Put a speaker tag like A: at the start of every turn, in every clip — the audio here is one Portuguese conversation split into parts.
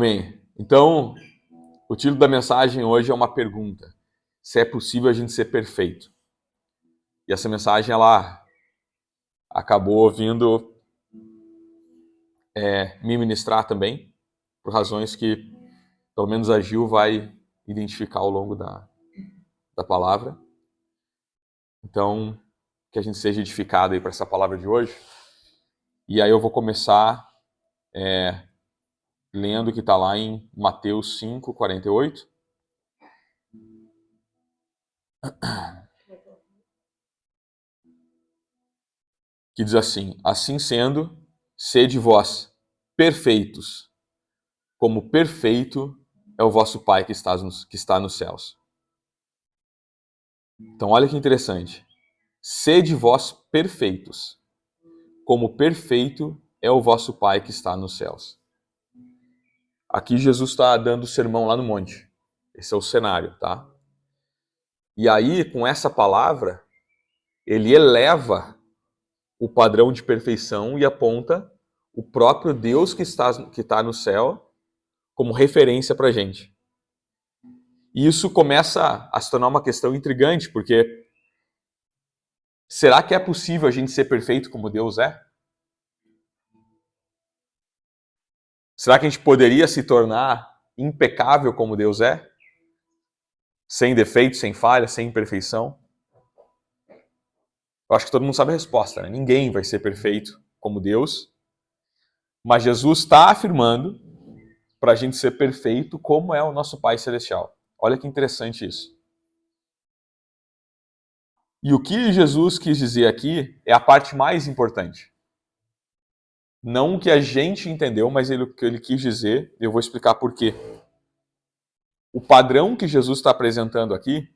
A: Bem, então, o título da mensagem hoje é uma pergunta: se é possível a gente ser perfeito? E essa mensagem, ela acabou vindo me ministrar também, por razões que, pelo menos, a Gil vai identificar ao longo da palavra. Então, que a gente seja edificado aí para essa palavra de hoje. E aí eu vou começar lendo o que está lá em Mateus 5, 48. Que diz assim: assim sendo, sede vós perfeitos, como perfeito é o vosso Pai que está nos céus. Então olha que interessante. Sede vós perfeitos, como perfeito é o vosso Pai que está nos céus. Aqui Jesus está dando o sermão lá no monte. Esse é o cenário, tá? E aí, com essa palavra, ele eleva o padrão de perfeição e aponta o próprio Deus que está no céu como referência para a gente. E isso começa a se tornar uma questão intrigante, porque será que é possível a gente ser perfeito como Deus é? Será que a gente poderia se tornar impecável como Deus é? Sem defeito, sem falha, sem imperfeição? Eu acho que todo mundo sabe a resposta, né? Ninguém vai ser perfeito como Deus. Mas Jesus está afirmando para a gente ser perfeito como é o nosso Pai Celestial. Olha que interessante isso. E o que Jesus quis dizer aqui é a parte mais importante. Não o que a gente entendeu, mas o que ele quis dizer, eu vou explicar por quê. O padrão que Jesus está apresentando aqui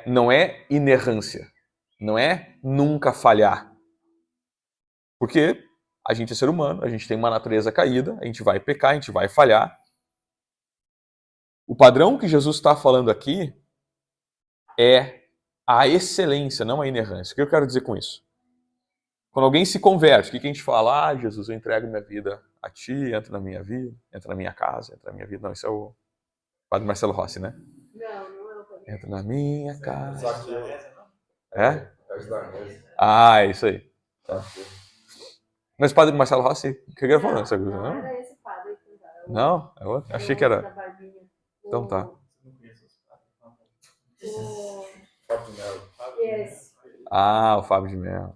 A: não é inerrância, não é nunca falhar. Porque a gente é ser humano, a gente tem uma natureza caída, a gente vai pecar, a gente vai falhar. O padrão que Jesus está falando aqui é a excelência, não a inerrância. O que eu quero dizer com isso? Quando alguém se converte, o que a gente fala? Ah, Jesus, eu entrego minha vida a Ti, entra na minha vida, entra na minha casa, entra na minha vida. Não, isso é o Padre Marcelo Rossi, né?
B: Não é o Padre.
A: Entra na minha casa.
B: É?
A: Ah, é isso aí. Tá. Mas o Padre Marcelo Rossi, que gravou essa coisa,
B: Não,
A: não?
B: era esse padre que usava.
A: Não, é outro. Achei que era. Então tá. Ah, o Fábio de Mello.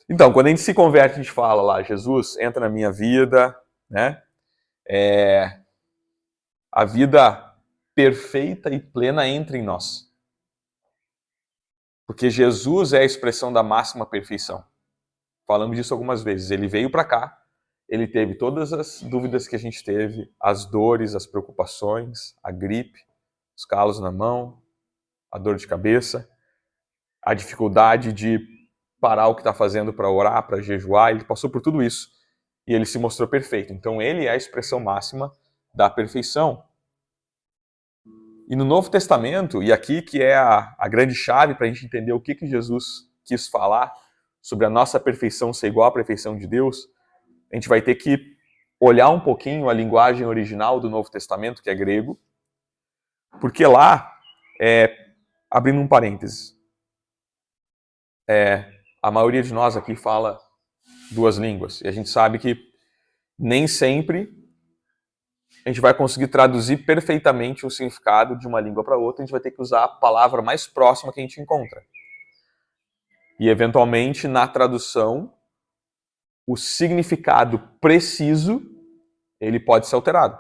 A: Então, quando a gente se converte, a gente fala lá, Jesus, entra na minha vida, né? A vida perfeita e plena entra em nós. Porque Jesus é a expressão da máxima perfeição. Falamos disso algumas vezes. Ele veio para cá, ele teve todas as dúvidas que a gente teve, as dores, as preocupações, a gripe, os calos na mão, a dor de cabeça, a dificuldade de parar o que está fazendo para orar, para jejuar. Ele passou por tudo isso e ele se mostrou perfeito. Então ele é a expressão máxima da perfeição. E no Novo Testamento, e aqui que é a grande chave para a gente entender o que Jesus quis falar sobre a nossa perfeição ser igual à perfeição de Deus, a gente vai ter que olhar um pouquinho a linguagem original do Novo Testamento, que é grego, porque lá, abrindo um parênteses, a maioria de nós aqui fala duas línguas, e a gente sabe que nem sempre a gente vai conseguir traduzir perfeitamente o significado de uma língua para outra, a gente vai ter que usar a palavra mais próxima que a gente encontra. E, eventualmente, na tradução, o significado preciso, ele pode ser alterado.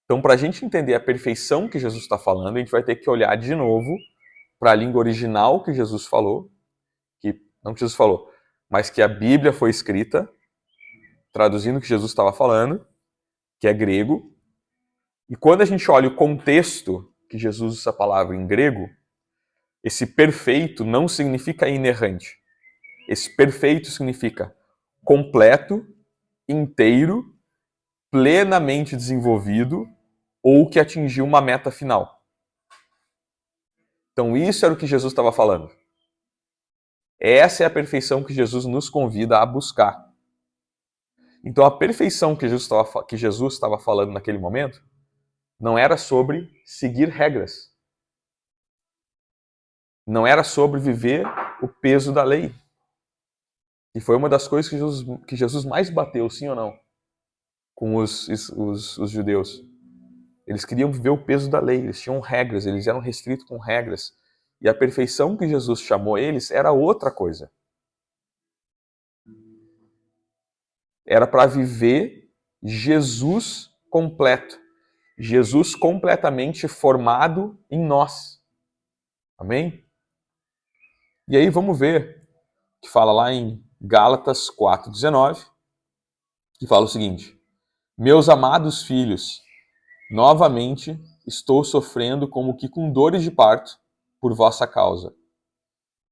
A: Então, para a gente entender a perfeição que Jesus está falando, a gente vai ter que olhar de novo para a língua original que Jesus falou, que não que Jesus falou, mas que a Bíblia foi escrita, traduzindo o que Jesus estava falando, que é grego. E quando a gente olha o contexto que Jesus usa essa palavra em grego, esse perfeito não significa inerrante. Esse perfeito significa completo, inteiro, plenamente desenvolvido ou que atingiu uma meta final. Então isso era o que Jesus estava falando. Essa é a perfeição que Jesus nos convida a buscar. Então a perfeição que Jesus estava falando naquele momento não era sobre seguir regras. Não era sobre viver o peso da lei. E foi uma das coisas que Jesus mais bateu, sim ou não? Com os judeus. Eles queriam viver o peso da lei, eles tinham regras, eles eram restritos com regras. E a perfeição que Jesus chamou eles era outra coisa. Era para viver Jesus completo. Jesus completamente formado em nós. Amém? E aí vamos ver, que fala lá em Gálatas 4,19, que fala o seguinte: meus amados filhos, novamente estou sofrendo como que com dores de parto por vossa causa.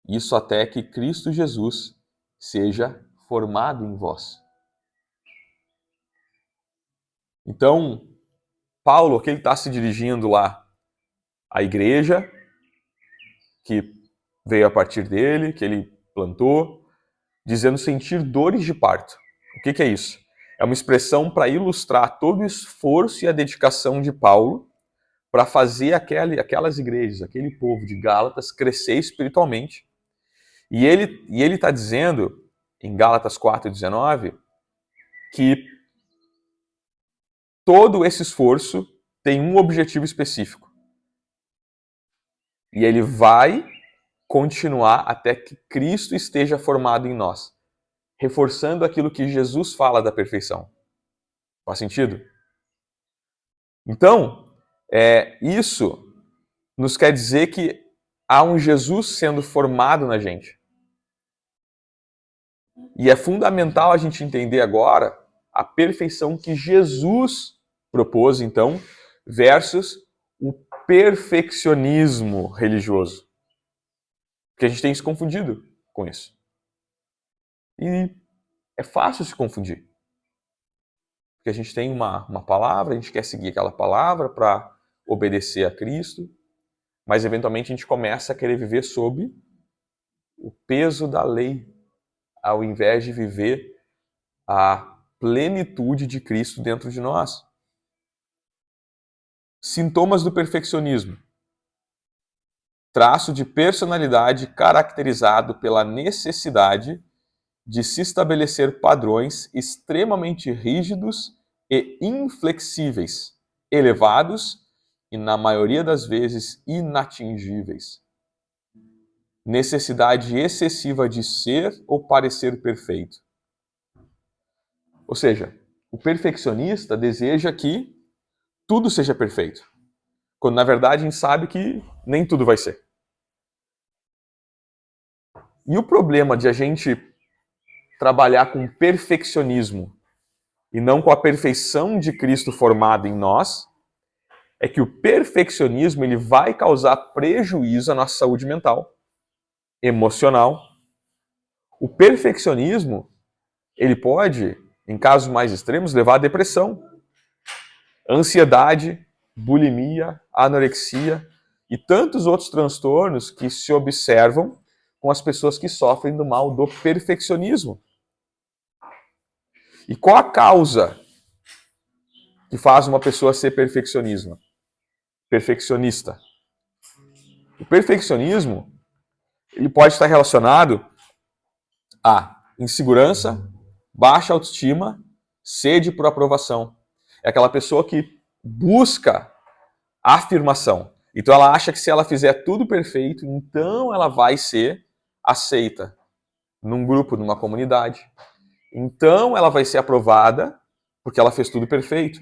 A: Isso até que Cristo Jesus seja formado em vós. Então, Paulo, que ele está se dirigindo lá à igreja, que veio a partir dele, que ele plantou, dizendo sentir dores de parto. O que é isso? É uma expressão para ilustrar todo o esforço e a dedicação de Paulo para fazer aquelas igrejas, aquele povo de Gálatas crescer espiritualmente. E ele está dizendo, em Gálatas 4,19, que todo esse esforço tem um objetivo específico. E ele vai continuar até que Cristo esteja formado em nós, reforçando aquilo que Jesus fala da perfeição. Faz sentido? Então, isso nos quer dizer que há um Jesus sendo formado na gente. E é fundamental a gente entender agora a perfeição que Jesus propôs, então, versus o perfeccionismo religioso. Porque a gente tem se confundido com isso. E é fácil se confundir. Porque a gente tem uma palavra, a gente quer seguir aquela palavra para obedecer a Cristo, mas eventualmente a gente começa a querer viver sob o peso da lei, ao invés de viver a plenitude de Cristo dentro de nós. Sintomas do perfeccionismo. Traço de personalidade caracterizado pela necessidade de se estabelecer padrões extremamente rígidos e inflexíveis, elevados e, na maioria das vezes, inatingíveis. Necessidade excessiva de ser ou parecer perfeito. Ou seja, o perfeccionista deseja que tudo seja perfeito, quando na verdade a gente sabe que nem tudo vai ser. E o problema de a gente trabalhar com perfeccionismo e não com a perfeição de Cristo formada em nós, é que o perfeccionismo ele vai causar prejuízo à nossa saúde mental, emocional. O perfeccionismo, ele pode, em casos mais extremos, levar à depressão, ansiedade, bulimia, anorexia e tantos outros transtornos que se observam com as pessoas que sofrem do mal do perfeccionismo. E qual a causa que faz uma pessoa ser perfeccionista? O perfeccionismo ele pode estar relacionado a insegurança, baixa autoestima, sede por aprovação. É aquela pessoa que busca afirmação. Então ela acha que se ela fizer tudo perfeito, então ela vai ser aceita num grupo, numa comunidade. Então ela vai ser aprovada porque ela fez tudo perfeito.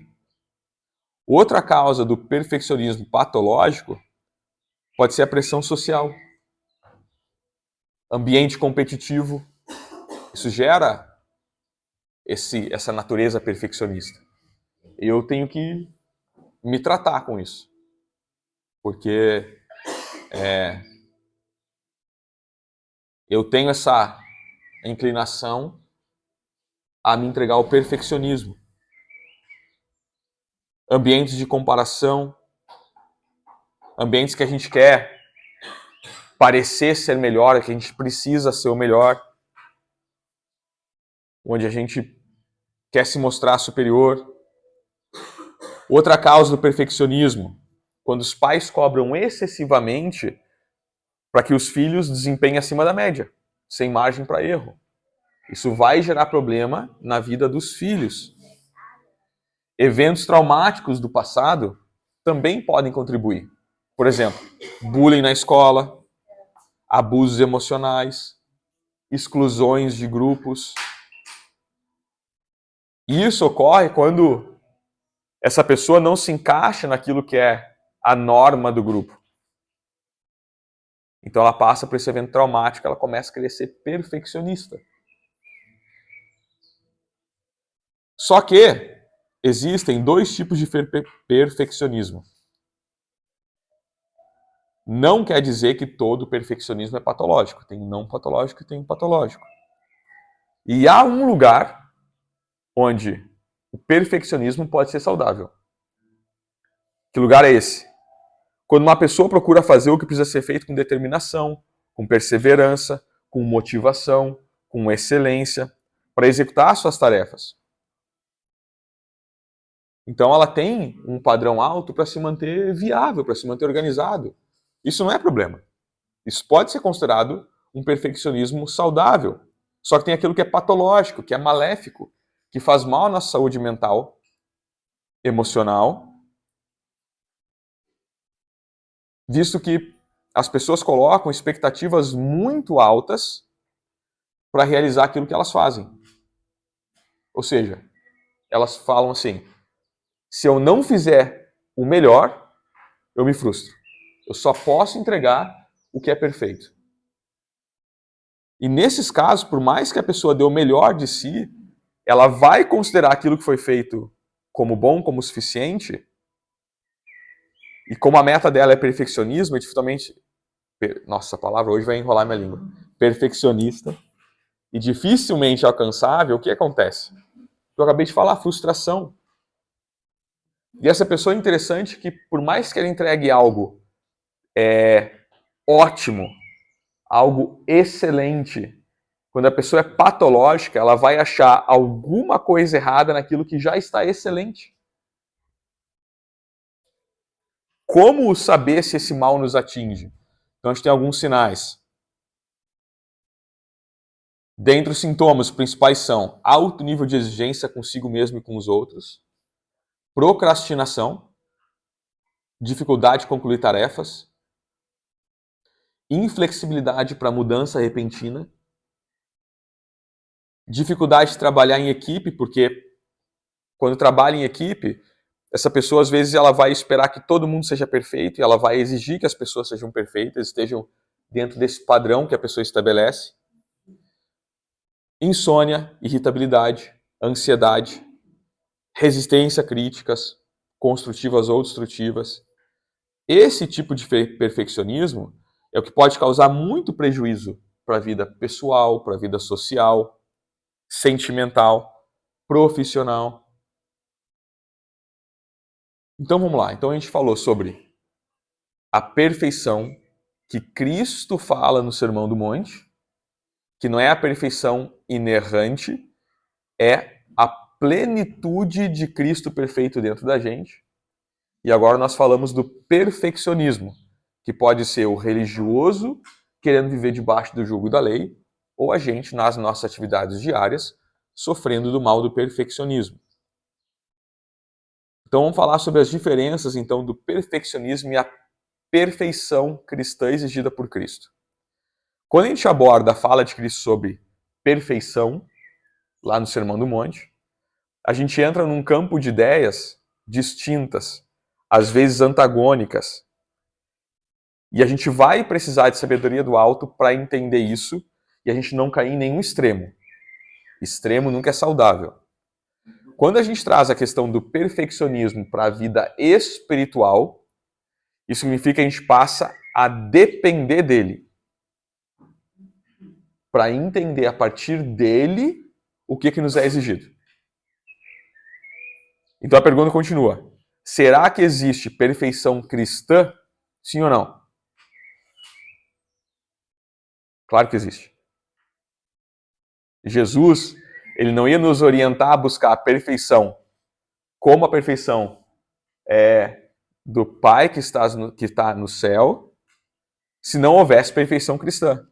A: Outra causa do perfeccionismo patológico pode ser a pressão social. Ambiente competitivo. Isso gera essa natureza perfeccionista. Eu tenho que me tratar com isso. Porque eu tenho essa inclinação a me entregar ao perfeccionismo. Ambientes de comparação, ambientes que a gente quer parecer ser melhor, que a gente precisa ser o melhor, onde a gente quer se mostrar superior. Outra causa do perfeccionismo, quando os pais cobram excessivamente para que os filhos desempenhem acima da média, sem margem para erro. Isso vai gerar problema na vida dos filhos. Eventos traumáticos do passado também podem contribuir. Por exemplo, bullying na escola, abusos emocionais, exclusões de grupos. Isso ocorre quando essa pessoa não se encaixa naquilo que é a norma do grupo. Então ela passa por esse evento traumático, ela começa a querer ser perfeccionista. Só que existem dois tipos de perfeccionismo. Não quer dizer que todo perfeccionismo é patológico. Tem um não patológico e tem um patológico. E há um lugar onde o perfeccionismo pode ser saudável. Que lugar é esse? Quando uma pessoa procura fazer o que precisa ser feito com determinação, com perseverança, com motivação, com excelência, para executar suas tarefas. Então ela tem um padrão alto para se manter viável, para se manter organizado. Isso não é problema. Isso pode ser considerado um perfeccionismo saudável. Só que tem aquilo que é patológico, que é maléfico, que faz mal à nossa saúde mental, emocional, visto que as pessoas colocam expectativas muito altas para realizar aquilo que elas fazem. Ou seja, elas falam assim: se eu não fizer o melhor, eu me frustro. Eu só posso entregar o que é perfeito. E nesses casos, por mais que a pessoa dê o melhor de si, ela vai considerar aquilo que foi feito como bom, como suficiente. E como a meta dela é perfeccionismo, é dificilmente... Nossa, a palavra hoje vai enrolar minha língua. Perfeccionista e dificilmente alcançável, o que acontece? Eu acabei de falar, frustração. E essa pessoa é interessante que, por mais que ela entregue algo ótimo, algo excelente, quando a pessoa é patológica, ela vai achar alguma coisa errada naquilo que já está excelente. Como saber se esse mal nos atinge? Então a gente tem alguns sinais. Dentre os sintomas, os principais são alto nível de exigência consigo mesmo e com os outros, procrastinação, dificuldade de concluir tarefas, inflexibilidade para mudança repentina, dificuldade de trabalhar em equipe, porque quando trabalha em equipe, essa pessoa às vezes ela vai esperar que todo mundo seja perfeito e ela vai exigir que as pessoas sejam perfeitas, estejam dentro desse padrão que a pessoa estabelece. Insônia, irritabilidade, ansiedade, resistência a críticas, construtivas ou destrutivas. Esse tipo de perfeccionismo é o que pode causar muito prejuízo para a vida pessoal, para a vida social, sentimental, profissional. Então vamos lá. Então a gente falou sobre a perfeição que Cristo fala no Sermão do Monte, que não é a perfeição inerrante, é a plenitude de Cristo perfeito dentro da gente. E agora nós falamos do perfeccionismo, que pode ser o religioso querendo viver debaixo do jugo da lei, ou a gente, nas nossas atividades diárias, sofrendo do mal do perfeccionismo. Então vamos falar sobre as diferenças então do perfeccionismo e a perfeição cristã exigida por Cristo. Quando a gente aborda a fala de Cristo sobre perfeição, lá no Sermão do Monte, a gente entra num campo de ideias distintas, às vezes antagônicas. E a gente vai precisar de sabedoria do alto para entender isso e a gente não cair em nenhum extremo. Extremo nunca é saudável. Quando a gente traz a questão do perfeccionismo para a vida espiritual, isso significa que a gente passa a depender dele. Para entender a partir dele o que nos é exigido. Então a pergunta continua. Será que existe perfeição cristã? Sim ou não? Claro que existe. Jesus, Ele não ia nos orientar a buscar a perfeição, como a perfeição é do Pai que está no céu, se não houvesse perfeição cristã.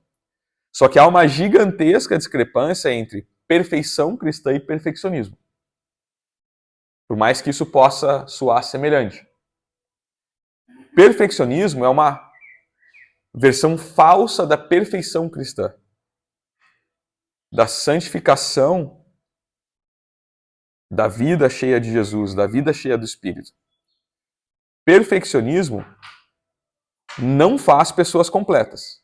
A: Só que há uma gigantesca discrepância entre perfeição cristã e perfeccionismo. Por mais que isso possa soar semelhante. Perfeccionismo é uma versão falsa da perfeição cristã, da santificação da vida cheia de Jesus, da vida cheia do Espírito. Perfeccionismo não faz pessoas completas,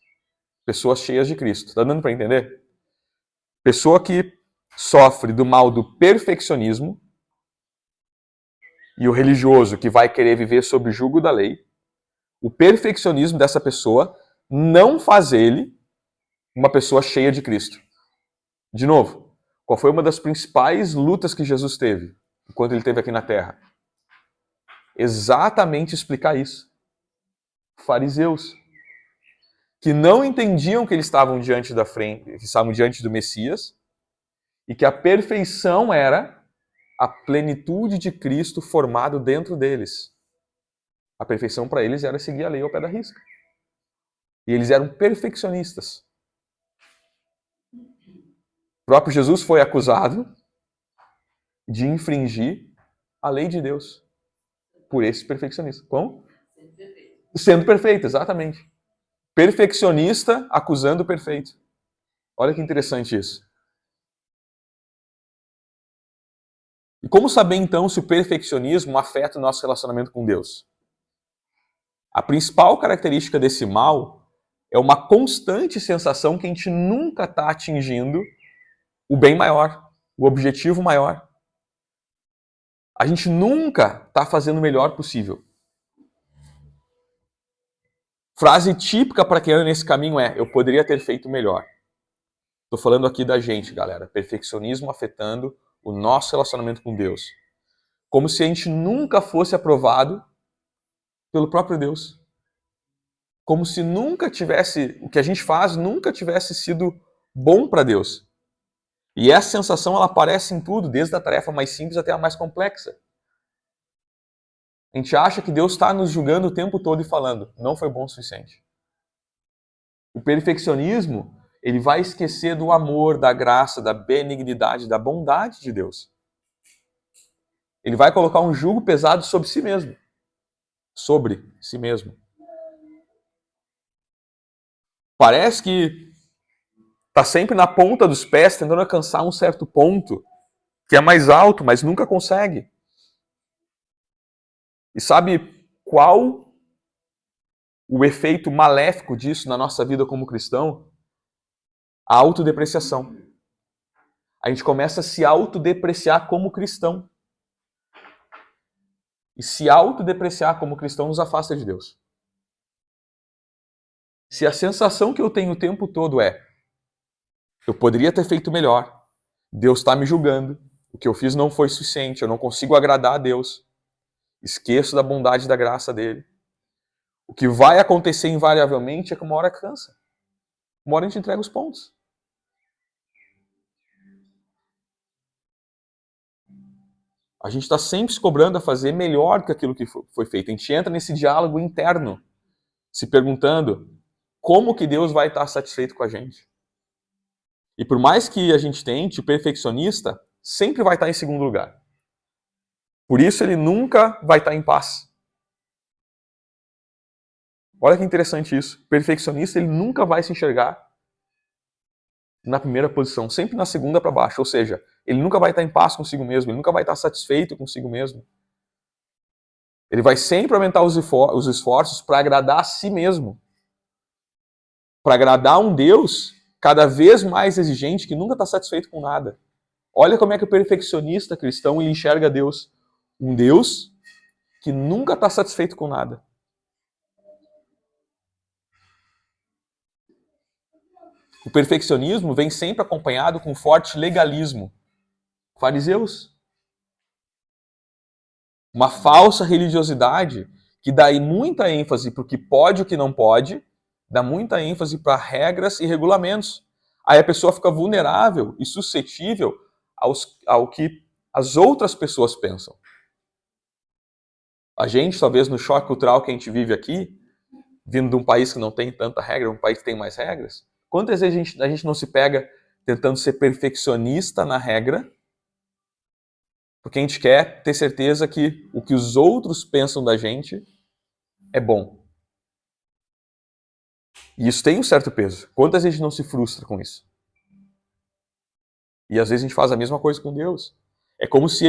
A: pessoas cheias de Cristo. Está dando para entender? Pessoa que sofre do mal do perfeccionismo e o religioso que vai querer viver sob o jugo da lei, o perfeccionismo dessa pessoa não faz ele uma pessoa cheia de Cristo. De novo, qual foi uma das principais lutas que Jesus teve enquanto ele esteve aqui na Terra? Exatamente explicar isso. Fariseus, que não entendiam que eles estavam diante da frente, que estavam diante do Messias, e que a perfeição era a plenitude de Cristo formado dentro deles. A perfeição para eles era seguir a lei ao pé da risca. E eles eram perfeccionistas. O próprio Jesus foi acusado de infringir a lei de Deus por esse perfeccionista. Como? Sendo perfeito, exatamente. Perfeccionista acusando o perfeito. Olha que interessante isso. E como saber então se o perfeccionismo afeta o nosso relacionamento com Deus? A principal característica desse mal é uma constante sensação que a gente nunca está atingindo o bem maior, o objetivo maior. A gente nunca está fazendo o melhor possível. Frase típica para quem anda nesse caminho é: eu poderia ter feito melhor. Estou falando aqui da gente, galera. Perfeccionismo afetando o nosso relacionamento com Deus. Como se a gente nunca fosse aprovado pelo próprio Deus. Como se nunca tivesse, o que a gente faz nunca tivesse sido bom para Deus. E essa sensação ela aparece em tudo, desde a tarefa mais simples até a mais complexa. A gente acha que Deus está nos julgando o tempo todo e falando: não foi bom o suficiente. O perfeccionismo, ele vai esquecer do amor, da graça, da benignidade, da bondade de Deus. Ele vai colocar um jugo pesado sobre si mesmo. Sobre si mesmo. Parece que está sempre na ponta dos pés, tentando alcançar um certo ponto que é mais alto, mas nunca consegue. E sabe qual o efeito maléfico disso na nossa vida como cristão? A autodepreciação. A gente começa a se autodepreciar como cristão. E se autodepreciar como cristão nos afasta de Deus. Se a sensação que eu tenho o tempo todo é: eu poderia ter feito melhor, Deus está me julgando, o que eu fiz não foi suficiente, eu não consigo agradar a Deus, esqueço da bondade e da graça dele. O que vai acontecer invariavelmente é que uma hora cansa. Uma hora a gente entrega os pontos. A gente está sempre se cobrando a fazer melhor que aquilo que foi feito. A gente entra nesse diálogo interno, se perguntando como que Deus vai estar satisfeito com a gente. E por mais que a gente tente, o perfeccionista sempre vai estar em segundo lugar. Por isso ele nunca vai estar em paz. Olha que interessante isso. O perfeccionista ele nunca vai se enxergar na primeira posição, sempre na segunda para baixo. Ou seja, ele nunca vai estar em paz consigo mesmo, ele nunca vai estar satisfeito consigo mesmo. Ele vai sempre aumentar os esforços para agradar a si mesmo. Para agradar um Deus cada vez mais exigente que nunca está satisfeito com nada. Olha como é que o perfeccionista cristão ele enxerga Deus. Um Deus que nunca está satisfeito com nada. O perfeccionismo vem sempre acompanhado com forte legalismo. Fariseus. Uma falsa religiosidade que dá muita ênfase para o que pode e o que não pode, dá muita ênfase para regras e regulamentos. Aí a pessoa fica vulnerável e suscetível ao que as outras pessoas pensam. A gente, talvez no choque cultural que a gente vive aqui, vindo de um país que não tem tanta regra, um país que tem mais regras, quantas vezes a gente não se pega tentando ser perfeccionista na regra, porque a gente quer ter certeza que o que os outros pensam da gente é bom. E isso tem um certo peso. Quantas vezes a gente não se frustra com isso? E às vezes a gente faz a mesma coisa com Deus. É como se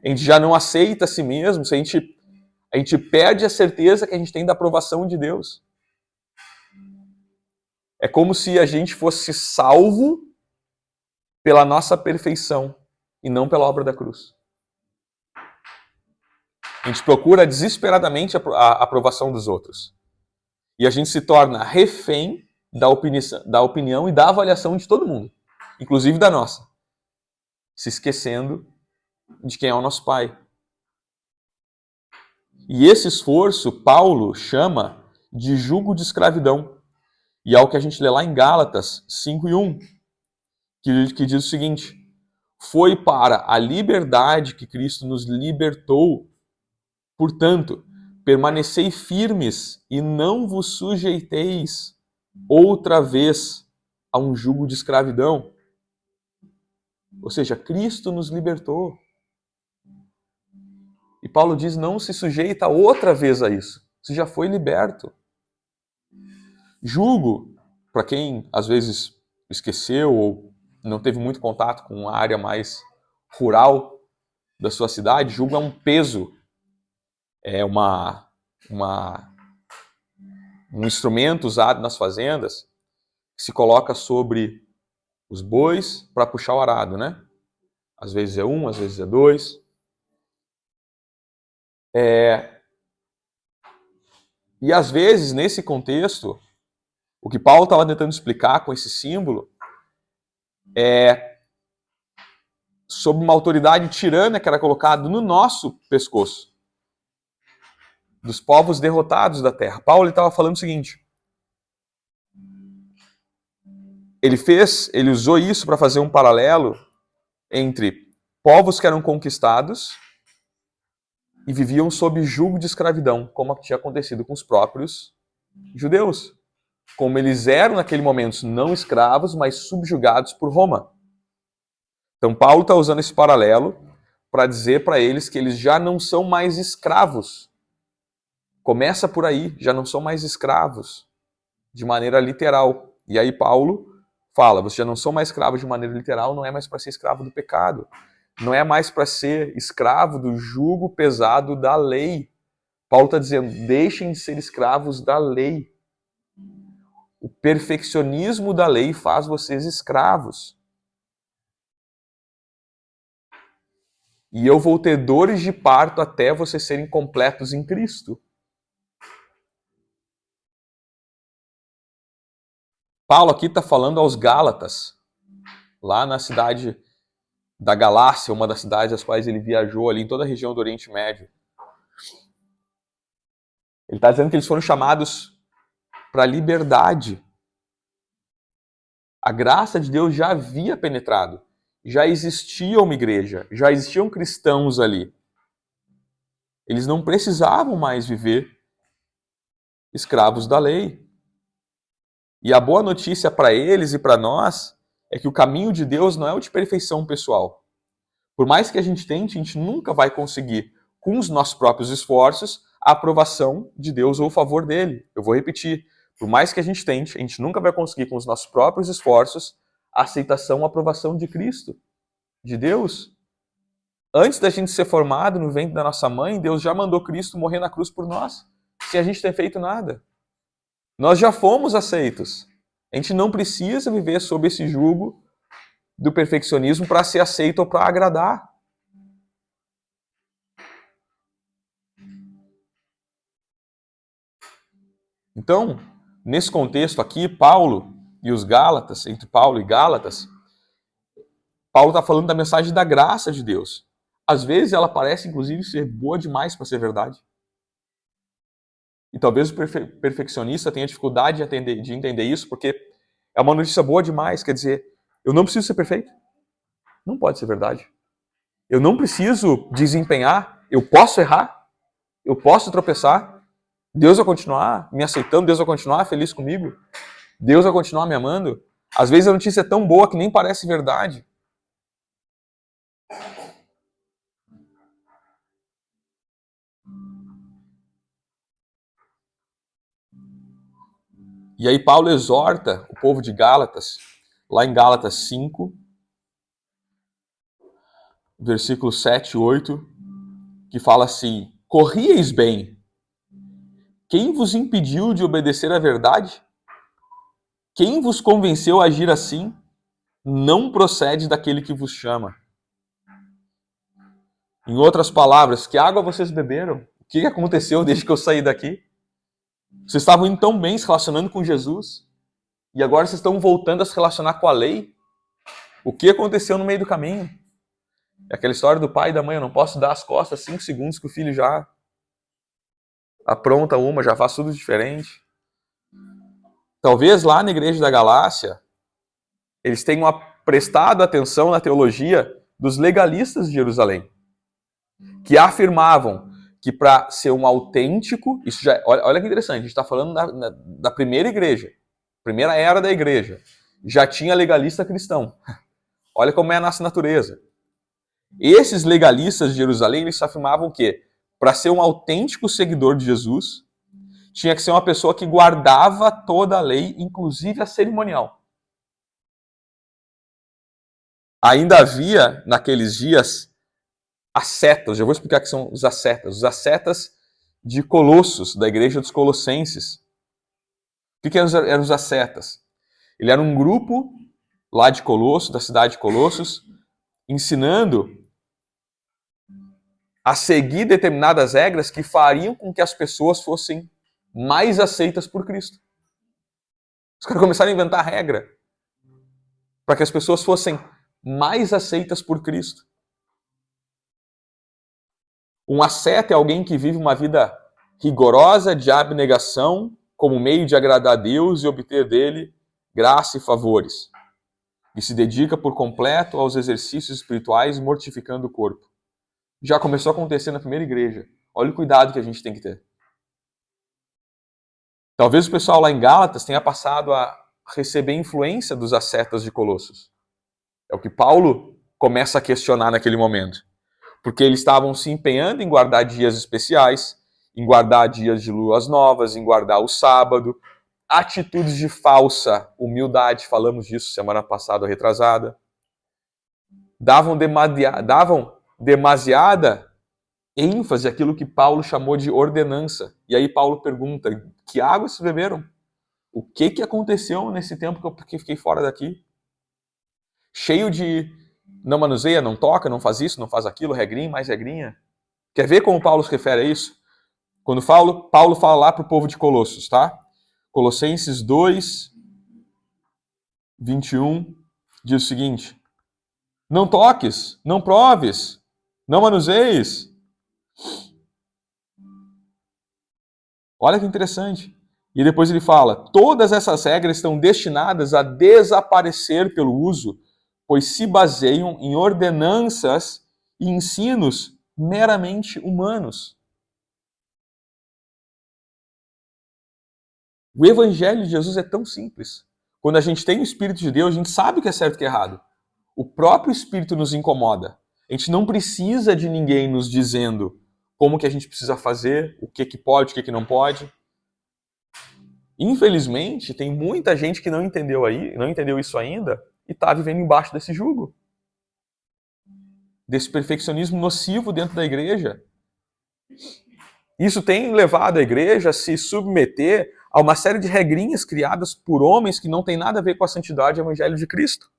A: a gente já não aceita a si mesmo, se a gente perde a certeza que a gente tem da aprovação de Deus. É como se a gente fosse salvo pela nossa perfeição e não pela obra da cruz. A gente procura desesperadamente a aprovação dos outros. E a gente se torna refém da opinião e da avaliação de todo mundo, inclusive da nossa, se esquecendo de quem é o nosso Pai. E esse esforço, Paulo chama de jugo de escravidão. E é o que a gente lê lá em Gálatas 5:1, que diz o seguinte: foi para a liberdade que Cristo nos libertou. Portanto, permanecei firmes e não vos sujeiteis outra vez a um jugo de escravidão. Ou seja, Cristo nos libertou. E Paulo diz, não se sujeita outra vez a isso. Você já foi liberto. Jugo, para quem às vezes esqueceu ou não teve muito contato com a área mais rural da sua cidade, jugo é um peso. É um instrumento usado nas fazendas que se coloca sobre os bois para puxar o arado, né? Às vezes é um, às vezes é dois. E às vezes, nesse contexto, o que Paulo estava tentando explicar com esse símbolo é sobre uma autoridade tirana que era colocada no nosso pescoço, dos povos derrotados da terra. Paulo estava falando o seguinte: ele usou isso para fazer um paralelo entre povos que eram conquistados e viviam sob jugo de escravidão, como tinha acontecido com os próprios judeus. Como eles eram, naquele momento, não escravos, mas subjugados por Roma. Então, Paulo está usando esse paralelo para dizer para eles que eles já não são mais escravos. Começa por aí, já não são mais escravos, de maneira literal. E aí Paulo fala, vocês já não são mais escravos de maneira literal, não é mais para ser escravo do pecado. Não é mais para ser escravo do jugo pesado da lei. Paulo está dizendo, deixem de ser escravos da lei. O perfeccionismo da lei faz vocês escravos. E eu vou ter dores de parto até vocês serem completos em Cristo. Paulo aqui está falando aos Gálatas, lá na cidade da Galácia, uma das cidades às quais ele viajou ali em toda a região do Oriente Médio. Ele está dizendo que eles foram chamados para a liberdade. A graça de Deus já havia penetrado. Já existia uma igreja, já existiam cristãos ali. Eles não precisavam mais viver escravos da lei. E a boa notícia para eles e para nós é que o caminho de Deus não é o de perfeição pessoal. Por mais que a gente tente, a gente nunca vai conseguir, com os nossos próprios esforços, a aprovação de Deus ou o favor dele. Eu vou repetir. Por mais que a gente tente, a gente nunca vai conseguir, com os nossos próprios esforços, a aceitação, a aprovação de Cristo, de Deus. Antes da gente ser formado no ventre da nossa mãe, Deus já mandou Cristo morrer na cruz por nós, sem a gente ter feito nada. Nós já fomos aceitos. A gente não precisa viver sob esse jugo do perfeccionismo para ser aceito ou para agradar. Então, nesse contexto aqui, Paulo e os Gálatas, entre Paulo e Gálatas, Paulo está falando da mensagem da graça de Deus. Às vezes ela parece, inclusive, ser boa demais para ser verdade. E talvez o perfeccionista tenha dificuldade de entender isso, porque é uma notícia boa demais. Quer dizer, eu não preciso ser perfeito. Não pode ser verdade. Eu não preciso desempenhar, eu posso errar, eu posso tropeçar, Deus vai continuar me aceitando, Deus vai continuar feliz comigo, Deus vai continuar me amando. Às vezes a notícia é tão boa que nem parece verdade. E aí Paulo exorta o povo de Gálatas, lá em Gálatas 5, versículos 7 e 8, que fala assim: corrieis bem. Quem vos impediu de obedecer à verdade? Quem vos convenceu a agir assim? Não procede daquele que vos chama. Em outras palavras, que água vocês beberam? O que aconteceu desde que eu saí daqui? Vocês estavam indo tão bem se relacionando com Jesus e agora vocês estão voltando a se relacionar com a lei? O que aconteceu no meio do caminho? É aquela história do pai e da mãe: eu não posso dar as costas 5 segundos que o filho já apronta uma, já faz tudo diferente. Talvez lá na igreja da Galácia eles tenham prestado atenção na teologia dos legalistas de Jerusalém, que afirmavam que para ser um autêntico, isso já, olha que interessante, a gente está falando da primeira igreja, primeira era da igreja, já tinha legalista cristão. Olha como é a nossa natureza. Esses legalistas de Jerusalém, eles afirmavam que para ser um autêntico seguidor de Jesus, tinha que ser uma pessoa que guardava toda a lei, inclusive a cerimonial. Ainda havia, naqueles dias, ascetas. Eu vou explicar o que são os ascetas. Os ascetas de Colossos, da igreja dos Colossenses. O que eram os ascetas? Ele era um grupo lá de Colossos, da cidade de Colossos, ensinando a seguir determinadas regras que fariam com que as pessoas fossem mais aceitas por Cristo. Os caras começaram a inventar regra para que as pessoas fossem mais aceitas por Cristo. Um asceta é alguém que vive uma vida rigorosa de abnegação como meio de agradar a Deus e obter dele graça e favores. E se dedica por completo aos exercícios espirituais, mortificando o corpo. Já começou a acontecer na primeira igreja. Olha o cuidado que a gente tem que ter. Talvez o pessoal lá em Gálatas tenha passado a receber influência dos ascetas de Colossos. É o que Paulo começa a questionar naquele momento. Porque eles estavam se empenhando em guardar dias especiais, em guardar dias de luas novas, em guardar o sábado, atitudes de falsa humildade, falamos disso semana passada, retrasada. Davam demasiada ênfase àquilo que Paulo chamou de ordenança. E aí Paulo pergunta: que água vocês beberam? O que aconteceu nesse tempo que eu fiquei fora daqui? Cheio de não manuseia, não toca, não faz isso, não faz aquilo, regrinha, mais regrinha. Quer ver como Paulo se refere a isso? Quando Paulo fala lá para o povo de Colossos, tá? Colossenses 2, 21, diz o seguinte: não toques, não proves, não manuseies. Olha que interessante. E depois ele fala: todas essas regras estão destinadas a desaparecer pelo uso, pois se baseiam em ordenanças e ensinos meramente humanos. O evangelho de Jesus é tão simples. Quando a gente tem o Espírito de Deus, a gente sabe o que é certo e o que é errado. O próprio Espírito nos incomoda. A gente não precisa de ninguém nos dizendo como que a gente precisa fazer, o que pode, o que não pode. Infelizmente, tem muita gente que não entendeu isso ainda e está vivendo embaixo desse jugo. Desse perfeccionismo nocivo dentro da igreja. Isso tem levado a igreja a se submeter a uma série de regrinhas criadas por homens que não tem nada a ver com a santidade e o evangelho de Cristo.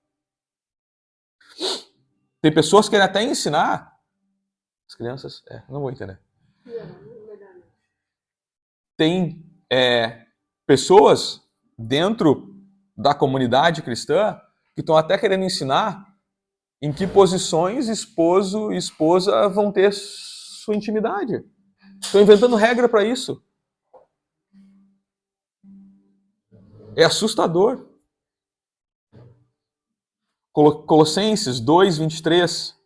A: Tem pessoas que querem até ensinar. As crianças, não vou entender. Tem pessoas dentro da comunidade cristã que estão até querendo ensinar em que posições esposo e esposa vão ter sua intimidade. Estão inventando regra para isso. É assustador. Colossenses 2, 23.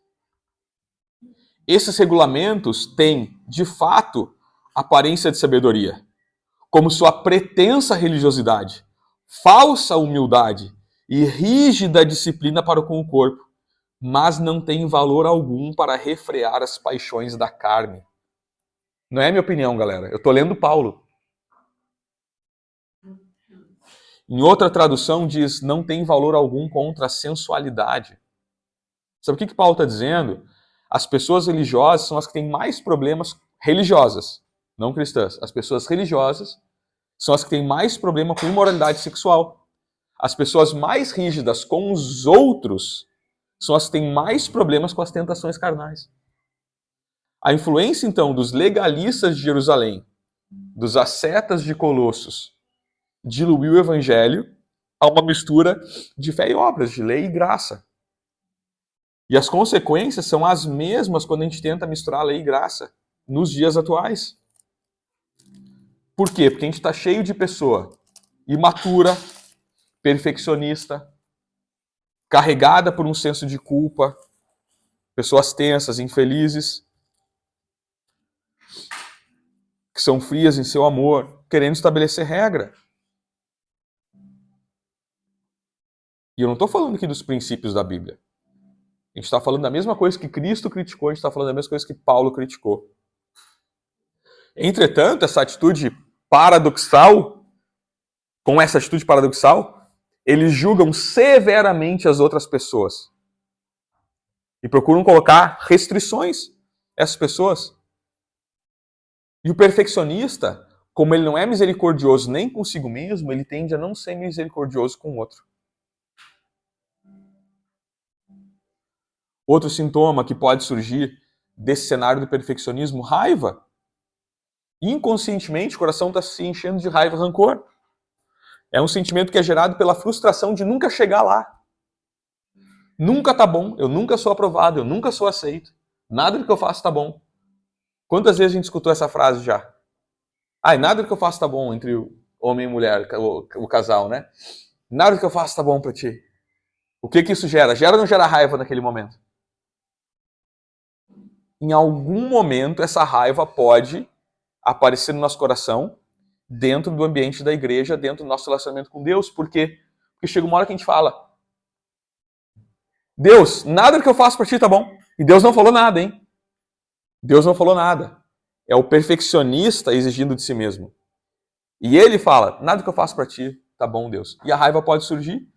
A: Esses regulamentos têm, de fato, aparência de sabedoria, como sua pretensa religiosidade, falsa humildade e rígida disciplina para com o corpo, mas não tem valor algum para refrear as paixões da carne. Não é minha opinião, galera. Eu estou lendo Paulo. Em outra tradução diz, não tem valor algum contra a sensualidade. Sabe o que Paulo está dizendo? As pessoas religiosas são as que têm mais problemas religiosas, não cristãs. As pessoas religiosas são as que têm mais problema com imoralidade sexual. As pessoas mais rígidas com os outros são as que têm mais problemas com as tentações carnais. A influência, então, dos legalistas de Jerusalém, dos ascetas de Colossos, diluiu o evangelho a uma mistura de fé e obras, de lei e graça. E as consequências são as mesmas quando a gente tenta misturar lei e graça nos dias atuais. Por quê? Porque a gente está cheio de pessoa imatura, perfeccionista, carregada por um senso de culpa, pessoas tensas, infelizes, que são frias em seu amor, querendo estabelecer regra. E eu não estou falando aqui dos princípios da Bíblia. A gente está falando da mesma coisa que Cristo criticou, a gente está falando da mesma coisa que Paulo criticou. Entretanto, essa atitude paradoxal, com essa atitude paradoxal, eles julgam severamente as outras pessoas. E procuram colocar restrições a essas pessoas. E o perfeccionista, como ele não é misericordioso nem consigo mesmo, ele tende a não ser misericordioso com o outro. Outro sintoma que pode surgir desse cenário do perfeccionismo, raiva. Inconscientemente, o coração está se enchendo de raiva e rancor. É um sentimento que é gerado pela frustração de nunca chegar lá. Nunca tá bom, eu nunca sou aprovado, eu nunca sou aceito. Nada do que eu faço tá bom. Quantas vezes a gente escutou essa frase já? Nada do que eu faço tá bom entre o homem e mulher, o casal, né? Nada do que eu faço tá bom pra ti. O que isso gera? Gera ou não gera raiva naquele momento? Em algum momento, essa raiva pode aparecer no nosso coração, dentro do ambiente da igreja, dentro do nosso relacionamento com Deus. Por quê? Porque chega uma hora que a gente fala, Deus, nada do que eu faço pra ti tá bom. E Deus não falou nada, hein? Deus não falou nada. É o perfeccionista exigindo de si mesmo. E ele fala, nada do que eu faço pra ti tá bom, Deus. E a raiva pode surgir.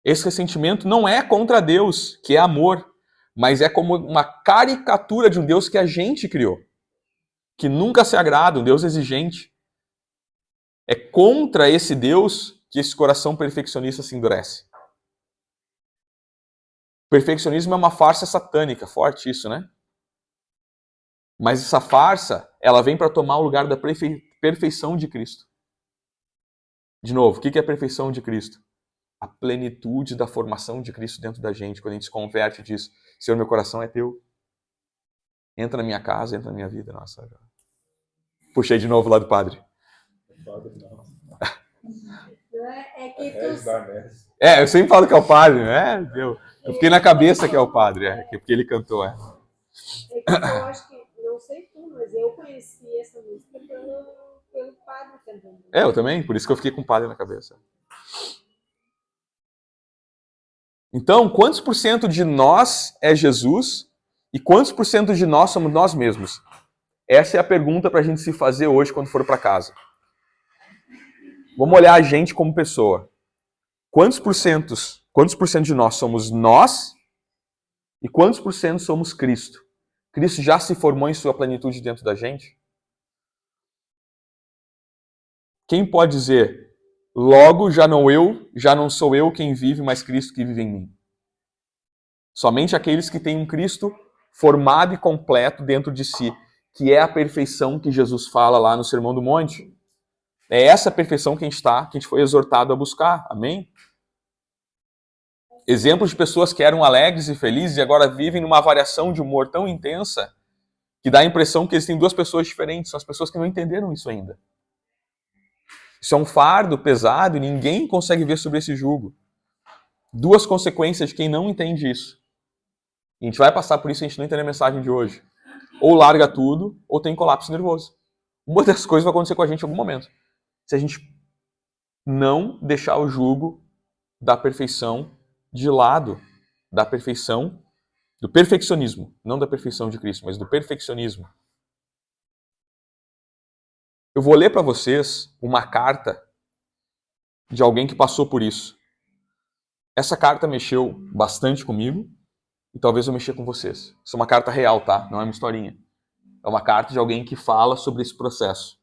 A: Esse ressentimento não é contra Deus, que é amor, mas é como uma caricatura de um Deus que a gente criou, que nunca se agrada, um Deus exigente. É contra esse Deus que esse coração perfeccionista se endurece. O perfeccionismo é uma farsa satânica, forte isso, né? Mas essa farsa, ela vem para tomar o lugar da perfeição de Cristo. De novo, o que é a perfeição de Cristo? A plenitude da formação de Cristo dentro da gente, quando a gente se converte e diz, Senhor, meu coração é teu. Entra na minha casa, entra na minha vida. Nossa, puxei de novo lá do padre. Eu sempre falo que é o padre, né? Eu fiquei na cabeça que é o padre, porque ele cantou.
B: É que eu acho que, não sei tu, mas eu conheci essa música pelo padre cantando.
A: Eu também, por isso que eu fiquei com o padre na cabeça. Então, quantos por cento de nós é Jesus e quantos por cento de nós somos nós mesmos? Essa é a pergunta para a gente se fazer hoje quando for para casa. Vamos olhar a gente como pessoa. Quantos por cento de nós somos nós e quantos por cento somos Cristo? Cristo já se formou em sua plenitude dentro da gente? Quem pode dizer, logo já não sou eu quem vive, mas Cristo que vive em mim? Somente aqueles que têm um Cristo formado e completo dentro de si, que é a perfeição que Jesus fala lá no Sermão do Monte. É essa perfeição que a gente foi exortado a buscar. Amém? Exemplos de pessoas que eram alegres e felizes e agora vivem numa variação de humor tão intensa que dá a impressão que existem duas pessoas diferentes. São as pessoas que não entenderam isso ainda. Isso é um fardo pesado e ninguém consegue ver sobre esse jugo. duas consequências de quem não entende isso. E a gente vai passar por isso, a gente não entende a mensagem de hoje. Ou larga tudo, ou tem colapso nervoso. Uma das coisas vai acontecer com a gente em algum momento. Se a gente não deixar o jugo da perfeição de lado, da perfeição, do perfeccionismo, não da perfeição de Cristo, mas do perfeccionismo. Eu vou ler para vocês uma carta de alguém que passou por isso. Essa carta mexeu bastante comigo e talvez eu mexer com vocês. Isso é uma carta real, tá? Não é uma historinha. É uma carta de alguém que fala sobre esse processo.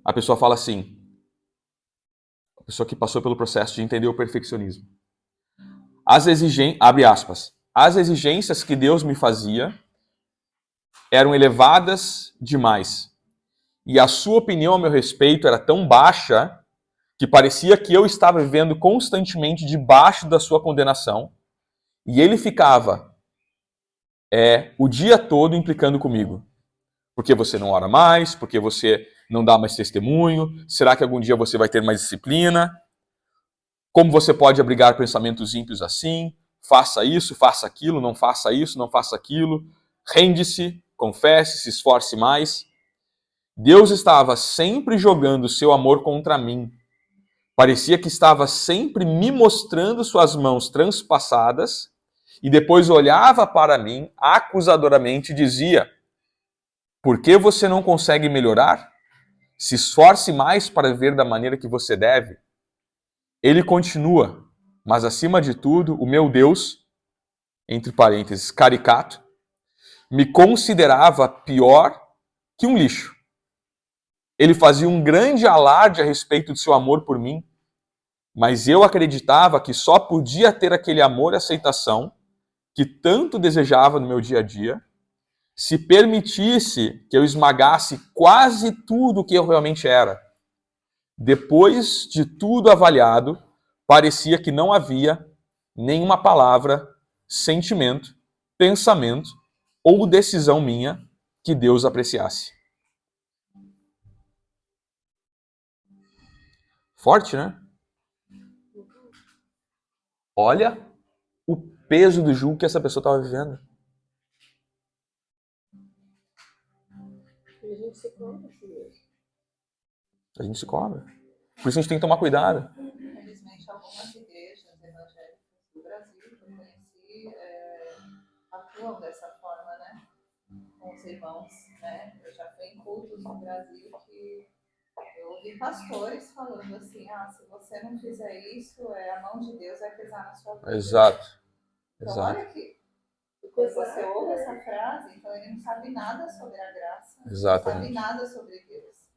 A: A pessoa fala assim, a pessoa que passou pelo processo de entender o perfeccionismo. Abre aspas. As exigências que Deus me fazia eram elevadas demais. E a sua opinião a meu respeito era tão baixa que parecia que eu estava vivendo constantemente debaixo da sua condenação. E ele ficava o dia todo implicando comigo. Por que você não ora mais? Por que você não dá mais testemunho? Será que algum dia você vai ter mais disciplina? Como você pode abrigar pensamentos ímpios assim? Faça isso, faça aquilo, não faça isso, não faça aquilo. Rende-se, confesse, se esforce mais. Deus estava sempre jogando seu amor contra mim. Parecia que estava sempre me mostrando suas mãos transpassadas e depois olhava para mim acusadoramente e dizia: por que você não consegue melhorar? Se esforce mais para viver da maneira que você deve. Ele continua, mas acima de tudo, o meu Deus, entre parênteses, caricato, me considerava pior que um lixo. Ele fazia um grande alarde a respeito de seu amor por mim, mas eu acreditava que só podia ter aquele amor e aceitação que tanto desejava no meu dia a dia, se permitisse que eu esmagasse quase tudo o que eu realmente era. Depois de tudo avaliado, parecia que não havia nenhuma palavra, sentimento, pensamento ou decisão minha que Deus apreciasse. Forte, né? Olha o peso do jugo que essa pessoa estava vivendo.
B: A gente se cobra assim mesmo.
A: A gente se cobra. Por isso a gente tem que tomar cuidado.
C: Infelizmente, algumas igrejas evangélicas do Brasil, que eu conheci, atuam dessa forma, né? Com os irmãos, né? Eu já fui em cultos no Brasil que eu ouvi pastores falando assim, se você não fizer isso, a mão de Deus vai pesar na sua vida.
A: Exato.
C: Então,
A: Exato.
C: olha que quando você ouve essa frase, então ele não sabe nada sobre a graça,
A: Exatamente.
C: não sabe nada sobre Deus.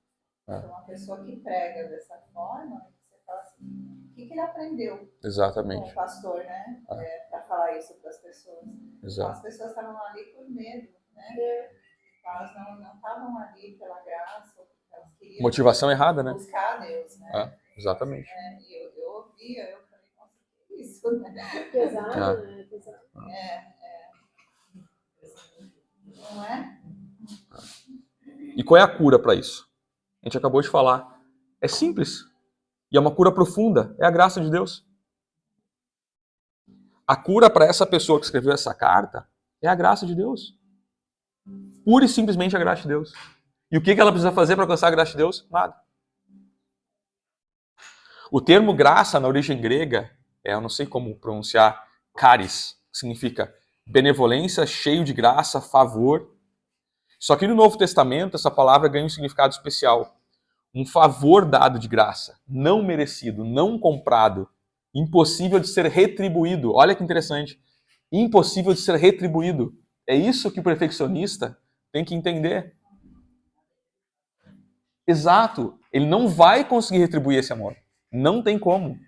C: Então, uma pessoa que prega dessa forma, você fala assim, o que ele aprendeu
A: Exatamente.
C: com o pastor, né? Para falar isso para as pessoas.
A: Exato.
C: Então, as pessoas estavam ali por medo, né? Elas não estavam ali pela graça, elas queriam
A: Motivação errada, né?
C: buscar Deus, né?
A: Exatamente.
C: E eu ouvia, eu falei, nossa, que isso, né?
B: Pesado, né? Pesado.
C: Não é?
A: E qual é a cura para isso? A gente acabou de falar. É simples. E é uma cura profunda. É a graça de Deus. A cura para essa pessoa que escreveu essa carta é a graça de Deus. Pura e simplesmente a graça de Deus. E o que ela precisa fazer para alcançar a graça de Deus? Nada. O termo graça, na origem grega, eu não sei como pronunciar, charis, que significa benevolência, cheio de graça, favor. Só que no Novo Testamento, essa palavra ganha um significado especial. Um favor dado de graça, não merecido, não comprado, impossível de ser retribuído. Olha que interessante. Impossível de ser retribuído. É isso que o perfeccionista tem que entender. Exato. Ele não vai conseguir retribuir esse amor. Não tem como.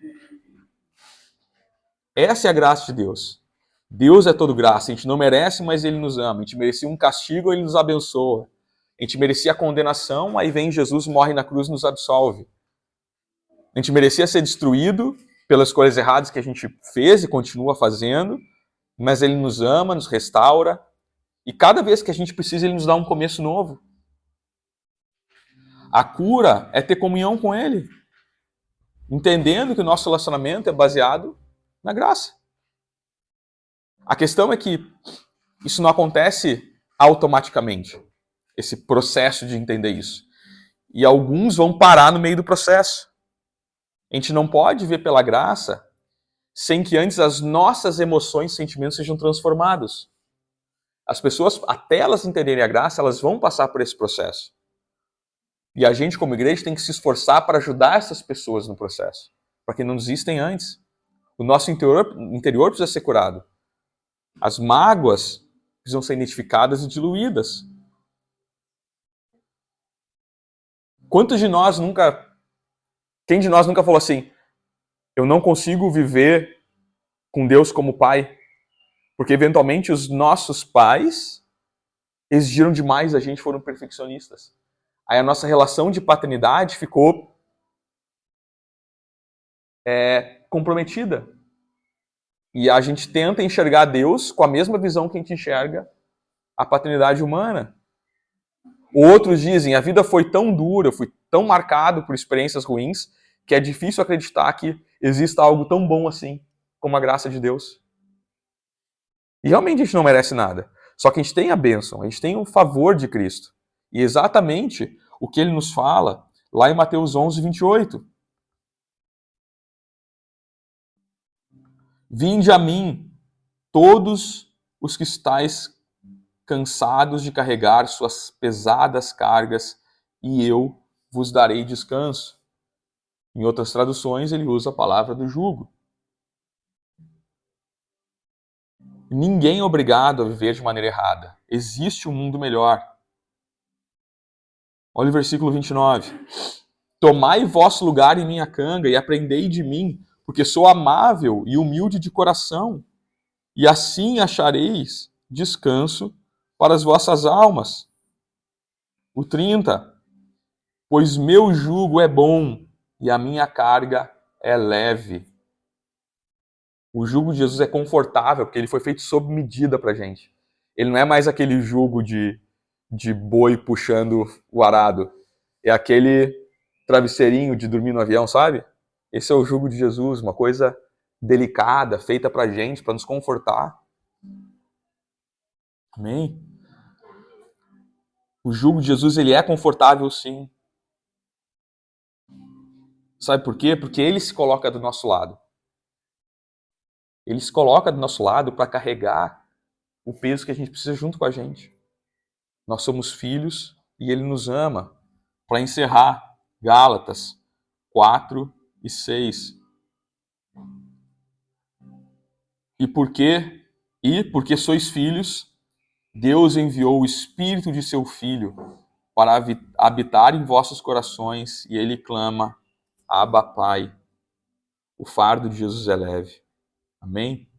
A: Essa é a graça de Deus. Deus é todo graça. A gente não merece, mas Ele nos ama. A gente merecia um castigo, Ele nos abençoa. A gente merecia a condenação, aí vem Jesus, morre na cruz e nos absolve. A gente merecia ser destruído pelas coisas erradas que a gente fez e continua fazendo, mas Ele nos ama, nos restaura. E cada vez que a gente precisa, Ele nos dá um começo novo. A cura é ter comunhão com Ele. Entendendo que o nosso relacionamento é baseado Na graça. A questão é que isso não acontece automaticamente, esse processo de entender isso. E alguns vão parar no meio do processo. A gente não pode ver pela graça sem que antes as nossas emoções e sentimentos sejam transformados. As pessoas, até elas entenderem a graça, elas vão passar por esse processo. E a gente, como igreja, tem que se esforçar para ajudar essas pessoas no processo, para que não desistem antes. O nosso interior precisa ser curado. As mágoas precisam ser identificadas e diluídas. Quem de nós nunca falou assim, eu não consigo viver com Deus como pai, porque eventualmente os nossos pais exigiram demais da gente, foram perfeccionistas. Aí a nossa relação de paternidade ficou comprometida. E a gente tenta enxergar Deus com a mesma visão que a gente enxerga a paternidade humana. Outros dizem, a vida foi tão dura, eu fui tão marcado por experiências ruins, que é difícil acreditar que exista algo tão bom assim, como a graça de Deus. E realmente a gente não merece nada. Só que a gente tem a bênção, a gente tem o favor de Cristo. E exatamente o que ele nos fala lá em Mateus 11, 28. Vinde a mim, todos os que estáis cansados de carregar suas pesadas cargas, e eu vos darei descanso. Em outras traduções, ele usa a palavra do jugo. Ninguém é obrigado a viver de maneira errada. Existe um mundo melhor. Olha o versículo 29. Tomai vosso lugar em minha canga e aprendei de mim, porque sou amável e humilde de coração, e assim achareis descanso para as vossas almas. O 30. Pois meu jugo é bom e a minha carga é leve. O jugo de Jesus é confortável, porque ele foi feito sob medida pra gente. Ele não é mais aquele jugo de boi puxando o arado. É aquele travesseirinho de dormir no avião, sabe? Esse é o jugo de Jesus, uma coisa delicada, feita pra gente, pra nos confortar. Amém? O jugo de Jesus, ele é confortável sim. Sabe por quê? Porque ele se coloca do nosso lado. Ele se coloca do nosso lado para carregar o peso que a gente precisa junto com a gente. Nós somos filhos e ele nos ama. Para encerrar, Gálatas 4 e 6. Porque sois filhos, Deus enviou o Espírito de seu Filho para habitar em vossos corações, e ele clama, Abba, Pai. O fardo de Jesus é leve. Amém?